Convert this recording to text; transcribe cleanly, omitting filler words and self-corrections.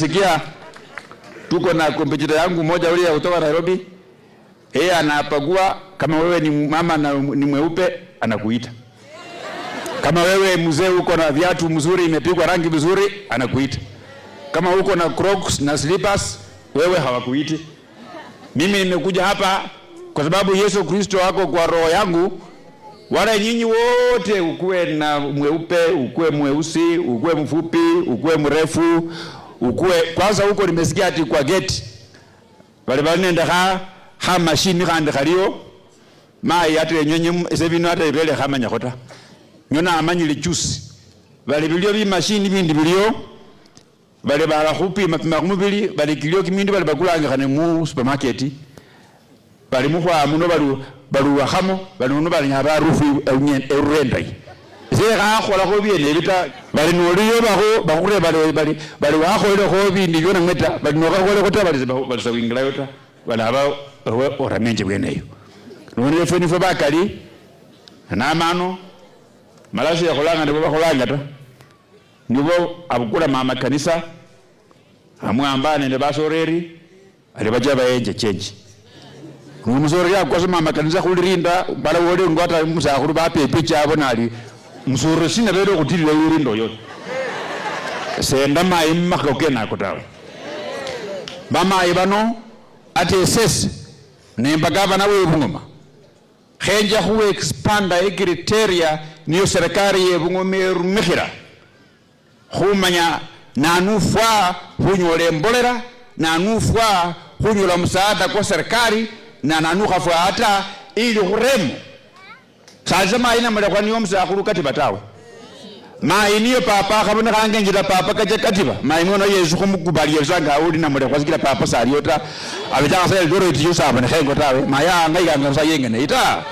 nilisikia tuko na kompyuta yangu moja ule kutoka Nairobi. Yeye anapagua kama wewe ni mama na ni mweupe anakuita. Kama wewe mzee uko na viatu mzuri imepigwa rangi vizuri anakuita. Kama uko na Crocs na slippers wewe hawakuiti. Mimi nimekuja hapa kwa sababu Yesu Kristo wako kwa roho yangu. Wala nyinyi wote ukue na mweupe, ukue mweusi, ukue mfupi, ukue mrefu, ukue kwanza huko nimesikia ati kwa gate. Wale nenda ha machine kandi kaliyo. Mai ate nyonyi sebino ate ibele kama nyakota. Nyona amanyile juice. Wale bilio bi machine bindi bilio. Wale bara hupi mapima kumubili, wale kilio kimindi wale bakulanga kane mu supermarket. Bali muhwa muno balu wahamo bali bali nyaba rufu urendai zera khola go biene bita bali noliyo bakure bali wakhole go bindi yona ngeta bali no gakhole go tabali bali sawingla yota bala ba oramenje bweneyo none feni fo bakali na mano malashi ya kolanga ndipo bakholanga ta nibo abukula mama kanisa amwambane ne basoreri ali bajaba yenje change Muzori ya kwa sema makanisa kulirinda bala wole ngwata musakuru bapepe cyabo nali musoro sina bero kutilira urindo yo senda mai makoke nako tawe bama ibano ate ses ne bagaba nawe bungoma khenja ku expanda criteria niyo serikali yebungome rumihira khumanya nanufwa hunyole mbolera nanufwa hunyola msaada kwa serikali na nanuka fuata ili uremu sasa maina mala kwa niyo msakuru katiba tawe mainiyo papa kabona kange njira papa kaje katiba maimono Yesu kumukubaliye zanga uli na mala kwa zikira papa saliota abijanga sale doro itiyo saba ne khengo tawe maya ngai ganga sa yengene ita